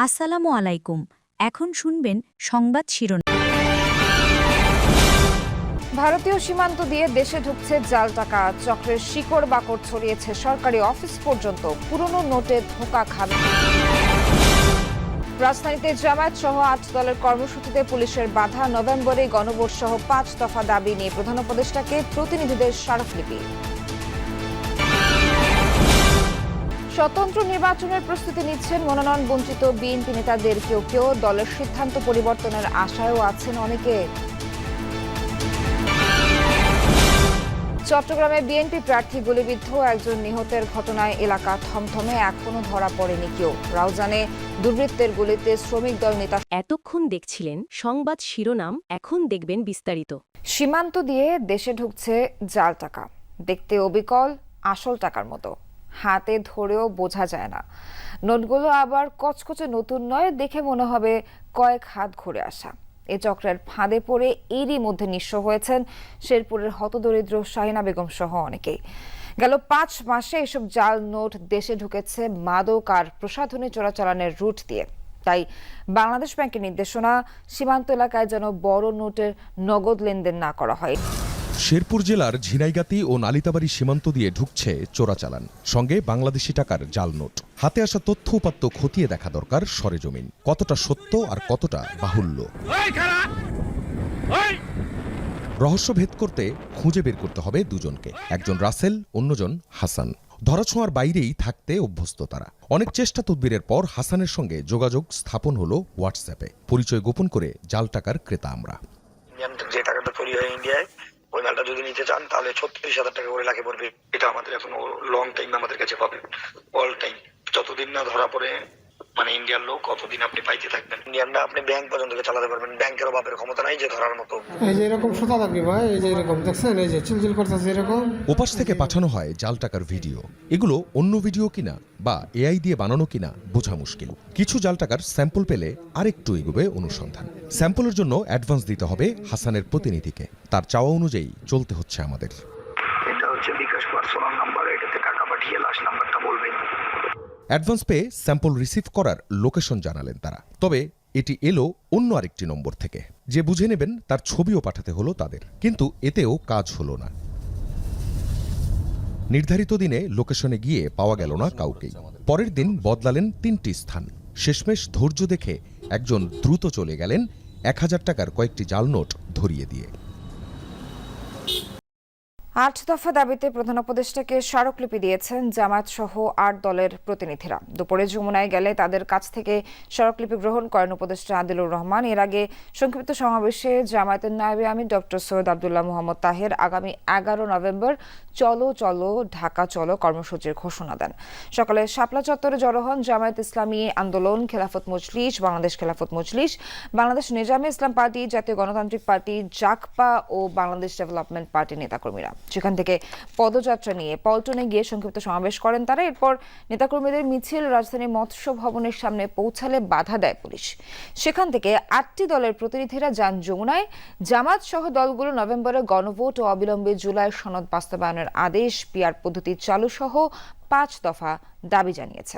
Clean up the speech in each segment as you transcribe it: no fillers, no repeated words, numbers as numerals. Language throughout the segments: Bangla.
আসসালামু আলাইকুম। এখন শুনবেন সংবাদ শিরোনাম। ভারতীয় সীমান্ত দিয়ে দেশে ঢুকছে জাল টাকা, চক্রের শিকড় বাকড় ছড়িয়েছে সরকারি অফিস পর্যন্ত, পুরনো নোটে ধোঁকা খাবে। রাজধানীতে জামায়াত সহ ৮ দলের কর্মসূচিতে পুলিশের বাধা, নভেম্বরে গণভোট সহ ৫ দফা দাবি নিয়ে প্রধান উপদেষ্টাকে প্রতিনিধিদের স্মারকলিপি। স্বতন্ত্র নির্বাচনের প্রস্তুতি নিচ্ছেন মনোনয়ন বঞ্চিত বিএনপি নেতাদের কেউ কেউ, দলের সিদ্ধান্ত পরিবর্তনের আশায়ও আছেন অনেকে। চট্টগ্রামে বিএনপি প্রার্থী গুলিবিদ্ধ, একজন নিহতের ঘটনায় এলাকা থমথমে, এখনো ধরা পড়েনি কেউ। রাউজানে দুর্বৃত্তের গুলিতে শ্রমিক দল নেতা। এতক্ষণ দেখছিলেন সংবাদ শিরোনাম, এখন দেখবেন বিস্তারিত। সীমান্ত দিয়ে দেশে ঢুকছে জাল টাকা, দেখতে অবিকল আসল টাকার মতো, হাতে ধরেও বোঝা যায় না। নোটগুলো আবার কচকচে নতুন নয়, দেখে মনে হবে কয়েক হাত ঘুরে আসা। এ চক্রের ফাঁদে পড়ে এরই মধ্যে নিঃস্ব হয়েছেন শেরপুরের হতদরিদ্র শাহিনা বেগম সহ অনেকেই। গেল ৫ মাসে এসব জাল নোট দেশে ঢুকেছে মাদক আর প্রসাধনী চোরাচালানের রুট দিয়ে। তাই বাংলাদেশ ব্যাংকের নির্দেশনা, সীমান্ত এলাকায় যেন বড় নোটের নগদ লেনদেন না করা হয়। শেরপুর জেলার ঝিনাইগাতি ও নালিতাবাড়ি সীমান্ত দিয়ে ঢুকছে চোরাচালান, সঙ্গে বাংলাদেশি টাকার জাল নোট। হাতে আসা তথ্য উপাত্ত খতিয়ে দেখা দরকার সরেজমিন, কতটা সত্য আর কতটা বাহুল্য। রহস্য ভেদ করতে খুঁজে বের করতে হবে দুজনকে, একজন রাসেল, অন্যজন হাসান। ধরাছোঁয়ার বাইরেই থাকতে অভ্যস্ত তারা। অনেক চেষ্টা তদবিরের পর হাসানের সঙ্গে যোগাযোগ স্থাপন হলো হোয়াটসঅ্যাপে। পরিচয় গোপন করে জাল টাকার ক্রেতা আমরা। যে টাকাটা তৈরি হয় ইন্ডিয়ায়, ওই মালটা যদি নিতে চান তাহলে ৩৬,০০০ টাকা করে লাগে পড়বে। এটা আমাদের এখন লং টাইম আমাদের কাছে পাবে, অল টাইম। যতদিন না ধরা পড়ে মানে ইন্ডিয়ার লোক, কতদিন আপনি পাইতে থাকবেন। ইন্ডিয়ানরা আপনি ব্যাংক পর্যন্ত চালাতে পারবেন, ব্যাংকেরও বাপের ক্ষমতা নাই যে ধরার মতো। এই যে এরকম সুতা থাকবে ভাই, এই যে এরকম দেখছেন, এই যে চিলচিল করতেছে এরকম। ওপাশ থেকে পাঠানো হয় জাল টাকার ভিডিও। এগুলো অন্য ভিডিও কিনা বা এআই দিয়ে বানানো কিনা বোঝা মুশকিল। কিছু জাল টাকার স্যাম্পল পেলে আরেকটু এগোবে অনুসন্ধান। স্যাম্পলের জন্য অ্যাডভান্স দিতে হবে হাসানের প্রতিনিধিকে। তার চাওয়া অনুযায়ী চলতে হচ্ছে আমাদের। এটা হচ্ছে বিকাশ পার্সোনাল নাম্বার, এটাতে টাকা পাঠিয়ে লাস্ট নাম্বারটা বলবেন। অ্যাডভান্স পেয়ে স্যাম্পল রিসিভ করার লোকেশন জানালেন তারা। তবে এটি এলো অন্য আরেকটি নম্বর থেকে। যে বুঝে নেবেন তার ছবিও পাঠাতে হলো তাদের, কিন্তু এতেও কাজ হলো না। নির্ধারিত দিনে লোকেশনে গিয়ে পাওয়া গেল না কাউকেই। পরের দিন বদলালেন ৩টি স্থান। শেষমেশ ধৈর্য দেখে একজন দ্রুত চলে গেলেন ১,০০০ টাকার কয়েকটি জাল নোট ধরিয়ে দিয়ে। ৮ দফা দাবিতে প্রধান উপদেষ্টাকে স্মারকলিপি দিয়েছেন জামায়াত সহ ৮ দলের প্রতিনিধিরা। দুপুরে যমুনায় গেলে তাদের কাছ থেকে স্মারকলিপি গ্রহণ করেন উপদেষ্টা আদিলুর রহমান। এর আগে সংক্ষিপ্ত সমাবেশে জামায়াতের নায়েবে আমির ডক্টর সৈয়দ আব্দুল্লাহ মোহাম্মদ তাহের আগামী ১১ নভেম্বর চলো চলো ঢাকা চলো কর্মসূচির ঘোষণা দেন। সকালে শাপলা চত্বরে জড়ো হন জামায়াত ইসলামী আন্দোলন, খেলাফত মজলিস, বাংলাদেশ খেলাফত মজলিস, বাংলাদেশ নিজামে ইসলাম পার্টি, জাতীয় গণতান্ত্রিক পার্টি, জাকপা ও বাংলাদেশ ডেভেলপমেন্ট পার্টির নেতাকর্মীরা। সেখান থেকে পদযাত্রা নিয়ে পল্টনে গিয়ে সংক্ষিপ্ত সমাবেশ করেন তারা। এরপর নেতাকর্মীদের মিছিল রাজধানীর মৎস্য ভবনের সামনে পৌঁছালে বাধা দেয় পুলিশ। সেখান থেকে ৮টি দলের প্রতিনিধিরা যান যমুনায়। জামায়াত সহ দলগুলো নভেম্বরে গণভোট ও অবিলম্বে জুলাই সনদ বাস্তবায়নের আদেশ, পিআর পদ্ধতি চালু সহ ৫ দফা দাবি জানিয়েছে।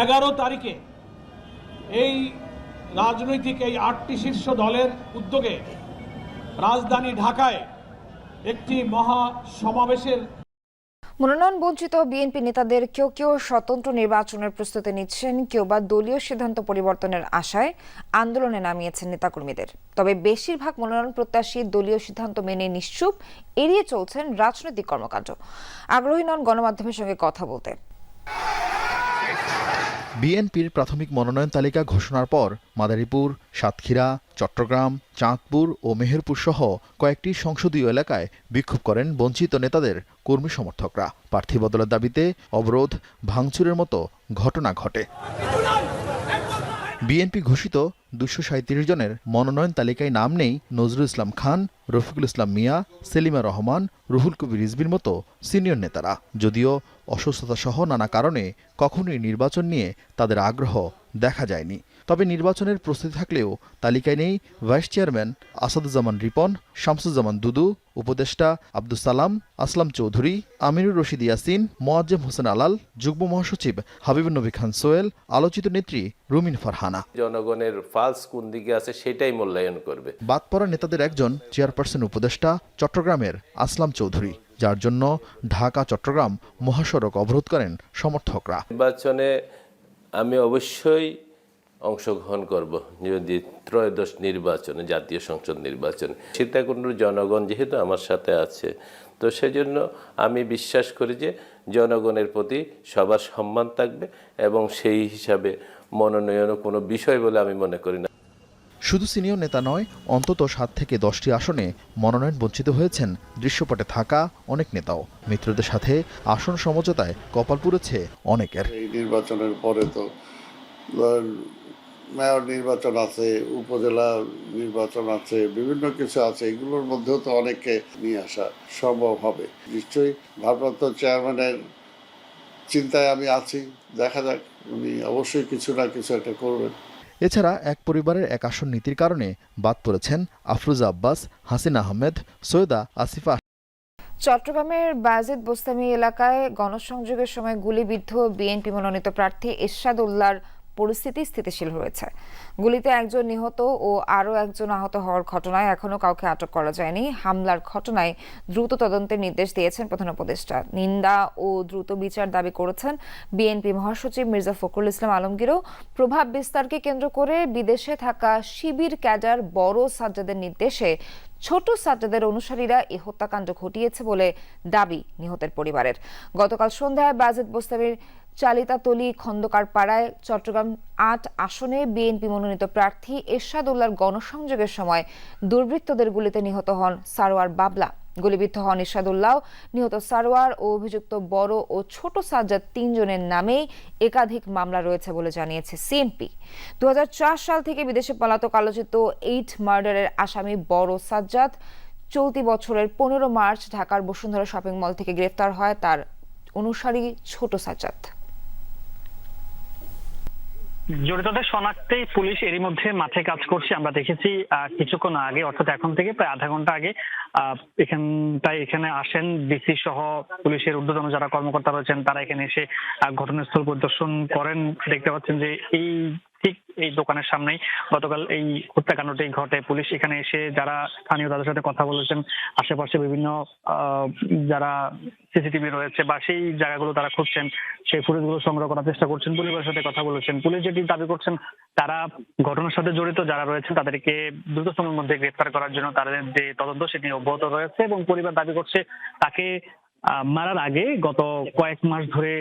১১ তারিখে এই রাজনৈতিক এই ৮টি শীর্ষ দলের উদ্যোগে রাজধানী ঢাকায় একটি মহা সমাবেশের। মনোনয়ন বঞ্চিত বিএনপি নেতাদের কেউ কেউ স্বতন্ত্র নির্বাচনের প্রস্তুতি নিচ্ছেন, কেউ বা দলীয় সিদ্ধান্ত পরিবর্তনের আশায় আন্দোলনে নামিয়েছেন নেতাকর্মীদের। তবে বেশিরভাগ মনোনয়ন প্রত্যাশী দলীয় সিদ্ধান্ত মেনে নিশ্চুপ, এড়িয়ে চলছেন রাজনৈতিক কর্মকাণ্ড। আগ্রহী নন গণমাধ্যমের সঙ্গে কথা বলতে। বিএনপির প্রাথমিক মনোনয়ন তালিকা ঘোষণার পর মাদারীপুর, সাতক্ষীরা, চট্টগ্রাম, চাঁদপুর ও মেহেরপুর সহ কয়েকটি সংসদীয় এলাকায় বিক্ষোভ করেন বঞ্চিত নেতাদের কর্মী সমর্থকরা। প্রার্থী বদলের দাবিতে অবরোধ, ভাঙচুরের মতো ঘটনা ঘটে। বিএনপি ঘোষিত ২৩৭ জনের মনোনয়ন তালিকায় নাম নেই নজরুল ইসলাম খান, রফিকুল ইসলাম মিয়া, সেলিমা রহমান, রুহুল কবির রিজভির মতো সিনিয়র নেতারা। যদিও অসুস্থতা সহ নানা কারণে কখনোই নির্বাচন নিয়ে তাদের আগ্রহ দেখা যায়নি। তবে নির্বাচনের প্রস্তুতি থাকলেও তালিকায় নেই ভাইস চেয়ারম্যান আসাদুজ্জামান রিপন, শামসুজ্জামান দুদু, উপদেষ্টা আব্দুস সালাম, আসলাম চৌধুরী, আমিনুর রশিদ ইয়াসিন, মোয়াজ্জেম হোসেন আলাল, যুগ্ম মহাসচিব হাবিবুন নবী খান সোহেল, আলোচিত নেত্রী রুমিন ফারহানা। জনগণের ফালস কোন দিকে আছে সেটাই মূল্যায়ন করবে। বাদ পড়া নেতাদের একজন চেয়ারপারসন উপদেষ্টা চট্টগ্রামের আসলাম চৌধুরী, যার জন্য ঢাকা চট্টগ্রাম মহাসড়ক অবরোধ করেন সমর্থকরা। নির্বাচনে আমি অবশ্যই অংশগ্রহণ করব, যদি ত্রয়োদশ নির্বাচনে, জাতীয় সংসদ নির্বাচনে। সীতাকুণ্ডের জনগণ যেহেতু আমার সাথে আছে, তো সেজন্য আমি বিশ্বাস করি যে জনগণের প্রতি সবার সম্মান থাকবে এবং সেই হিসাবে মনোনয়নও কোনো বিষয় বলে আমি মনে করি না। শুধু সিনিয়র নেতা নয়, অন্তত 7 থেকে 10টি আসনে মনোনয়ন বঞ্চিত হয়েছেন দৃশ্যপটে থাকা অনেক নেতাও। মিত্রদের সাথে আসন সমঝোতায় কপাল পুড়েছে অনেকের। এই নির্বাচনের পরে তো মেয়র নির্বাচন আছে, উপজেলা নির্বাচন আছে, বিভিন্ন কিছু আছে, এগুলোর মধ্যেও তো অনেককে নিয়ে আসা সম্ভব হবে। নিশ্চয়ই ভারপ্রাপ্ত চেয়ারম্যানের চিন্তায় আমি আছি, দেখা যাক, উনি অবশ্যই কিছু না কিছু একটা করবেন। এছাড়া এক পরিবারের এক আসন নীতির কারণে বাদ পড়েছেন আফরোজা আব্বাস, হাসিনা আহমেদ, সৈয়দা আসিফা। চট্টগ্রামের বায়েজিদ বোস্তামি এলাকায় গণসংযোগের সময় গুলিবিদ্ধ বিএনপি মনোনীত প্রার্থী এরশাদ উল্লাহর পরিস্থিতি স্থিতিশীল হয়েছে। গুলিতে একজন নিহত ও আরও একজন আহত হওয়ার ঘটনায় এখনও কাউকে আটক করা যায়নি। হামলার ঘটনায় দ্রুত তদন্তের নির্দেশ দিয়েছেন প্রধান উপদেষ্টা। নিন্দা ও দ্রুত বিচার দাবি করেছেন বিএনপি মহাসচিব মির্জা ফখরুল ইসলাম আলমগীরও। প্রভাব বিস্তারকে কেন্দ্র করে বিদেশে থাকা শিবির ক্যাডার বড় সাজ্জাদের নির্দেশে ছোট সাজ্জাদের অনুসারীরা এই হত্যাকাণ্ড ঘটিয়েছে বলে দাবি নিহতের পরিবারের। গতকাল সন্ধ্যায় বায়েজিদ বোস্তামির চালিতাতলী খন্দকার পাড়ায় চট্টগ্রাম ৮ আসনে বিএনপি মনোনীত প্রার্থী এরশাদ উল্লাহর গণসংযোগের সময় দুর্বৃত্তদের গুলিতে নিহত হন সারোয়ার বাবলা। গুলিবিদ্ধ হন এরশাদ উল্লাহ। নিহত সারোয়ার ও অভিযুক্ত বড় ও ছোট সাজ্জাদ 3 জনের নামেই একাধিক মামলা রয়েছে বলে জানিয়েছে সিএমপি। 2004 সাল থেকে বিদেশে পলাতক আলোচিত 8 মার্ডারের আসামি বড় সাজ্জাদ চলতি বছরের 15 মার্চ ঢাকার বসুন্ধরা শপিং মল থেকে গ্রেফতার হয় তার অনুসারী ছোট সাজ্জাদ। জড়িতদের শনাক্তেই পুলিশ এরই মধ্যে মাঠে কাজ করছে। আমরা দেখেছি কিছুক্ষণ আগে, অর্থাৎ এখন থেকে প্রায় আধা ঘন্টা আগে এখানে আসেন ডিসি সহ পুলিশের ঊর্ধ্বতন যারা কর্মকর্তা রয়েছেন, তারা এখানে এসে ঘটনাস্থল পরিদর্শন করেন। দেখতে পাচ্ছেন যে ঠিক এই দোকানের সামনেই গতকাল এই হত্যাকাণ্ডটি ঘটে। পুলিশ এখানে এসে যারা স্থানীয় তাদের সাথে কথা বলেছেন, আশেপাশে বিভিন্ন যারা সিসিটিভি রয়েছে বা সেই জায়গাগুলো তারা খুঁজছেন, সেই ফুটেজগুলো সংগ্রহ করার চেষ্টা করছেন, পরিবারের সাথে কথা বলেছেন। পুলিশ যেটি দাবি করছেন, তারা ঘটনার সাথে জড়িত যারা রয়েছেন তাদেরকে দ্রুত সময়ের মধ্যে গ্রেফতার করার জন্য তাদের যে তদন্ত সেটি অব্যাহত রয়েছে এবং পরিবার দাবি করছে তাকে মারার আগে গত কয়েক মাস ধরে